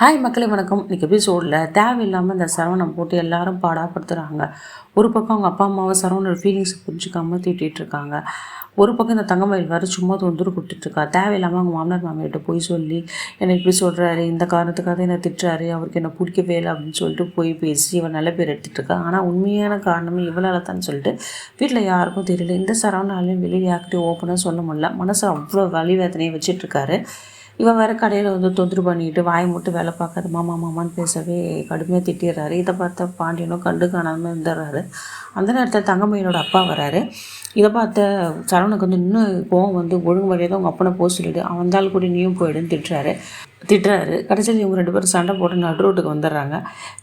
Hi மக்களே வணக்கம். இன்றைக்கி எபிசோடில் தேவையில்லாமல் இந்த சரவணம் போட்டு எல்லாரும் பாடாப்படுத்துகிறாங்க. ஒரு பக்கம் அவங்க அப்பா அம்மாவை சரவணோட ஃபீலிங்ஸ் புரிஞ்சுக்காமல் திட்டிகிட்டு இருக்காங்க. ஒரு பக்கம் இந்த தங்கமயில் வேறு சும்மா தொந்தரவு கொடுத்துட்ருக்கா. தேவையில்லாமல் அவங்க மாமனார் மாமியார்கிட்ட போய் சொல்லி என்னை இப்படி சொல்கிறாரு, இந்த காரணத்துக்காக என்னை திட்டுறாரு, அவருக்கு என்னை பிடிக்கவே இல்லை அப்படின்னு சொல்லிட்டு போய் பேசி இவன் நல்ல பேர் எடுத்துகிட்டு இருக்கா. ஆனால் உண்மையான காரணமே இவளால் தான் சொல்லிட்டு வீட்டில் யாருக்கும் தெரியல. இந்த சரவணாலையும் வெளியே யார்கிட்டையும் ஓப்பனாக சொல்ல முடியல. மனசு அவ்வளோ வலி வேதனையை வச்சிட்ருக்காரு. இவன் வேறு கடையில் தொந்தரவு பண்ணிட்டு வாயை மட்டும் வேலை பார்க்காது மாமா மாமான்னு பேசவே கடுமையாக திட்டிடுறாரு. இதை பார்த்த பாண்டியனும் கண்டு காணாமல் இருந்துடுறாரு. அந்த நேரத்தில் தங்கமயிலோட அப்பா வராரு. இதை பார்த்த சரவணுக்கு இன்னும் கோவம் ஒழுங்கு மரியாதை உங்கள் அப்பனை போக சொல்லிவிடு, அவந்தால் கூட நீயும் போயிடுன்னு திட்டுறாரு. கடைசியில் இவங்க 2 பேரும் சண்டை போட்டு நடு ரோட்டுக்கு வந்துடுறாங்க.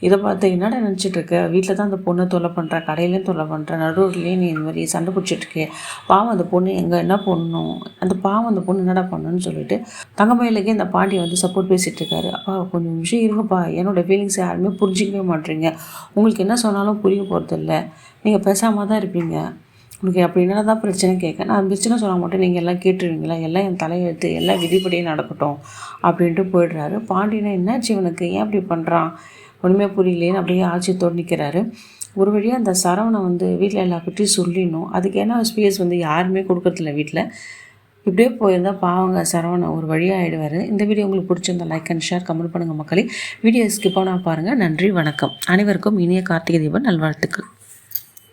இதை பார்த்து என்னடா நினச்சிட்ருக்க, வீட்டில் தான் அந்த பொண்ணை தொல்லை பண்ணுற, கடையிலையும் தொல்லை பண்ணுற, நடு ரோட்லேயும் நீ இந்த மாதிரி சண்டை பிடிச்சிட்ருக்கே, பாவம் அந்த பொண்ணு எங்கே என்ன பண்ணணும், அந்த பாவம் அந்த பொண்ணு என்னடா பண்ணணும்னு சொல்லிட்டு தங்கமயிலுக்கே இந்த பாண்டி சப்போர்ட் பேசிகிட்ருக்காரு. அப்பா கொஞ்சம் விஷயம் இருங்கப்பா, என்னோடய ஃபீலிங்ஸ் யாருமே புரிஞ்சிக்கவே மாட்டேறீங்க, உங்களுக்கு என்ன சொன்னாலும் புரிய போகிறதில்ல, நீங்கள் பேசாமல் தான் இருப்பீங்க, உனக்கு அப்படி என்ன தான் பிரச்சனை கேட்க, நான் பிரச்சனை சொல்ல மாட்டேன், நீங்கள் எல்லாம் கேட்டுருவீங்களா, எல்லாம் என் தலையெழுத்து, எல்லாம் விதிப்படியே நடக்கட்டும் அப்படின்ட்டு போயிடுறாரு. பாண்டியனை என்னாச்சு இவனுக்கு, ஏன் அப்படி பண்ணுறான், ஒன்றுமே புரியலேன்னு அப்படியே ஆட்சியத்தோடு நிற்கிறாரு. ஒரு வழியாக அந்த சரவணை வீட்டில் எல்லாக்கிட்டையும் சொல்லிடணும். அதுக்கு என்ன ஸ்பேஸ் யாருமே கொடுக்கறதில்ல வீட்டில். இப்படியே போயிருந்தால் பாவங்க சரவணன் ஒரு வழியாக ஆகிடுவார். இந்த வீடியோ உங்களுக்கு பிடிச்சிருந்தா லைக் அண்ட் ஷேர் கமெண்ட் பண்ணுங்கள் மக்களே. வீடியோ ஸ்கிப் பண்ணால் பாருங்கள். நன்றி, வணக்கம். அனைவருக்கும் இனிய கார்த்திகை தீபம் நல்வாழ்த்துக்கள்.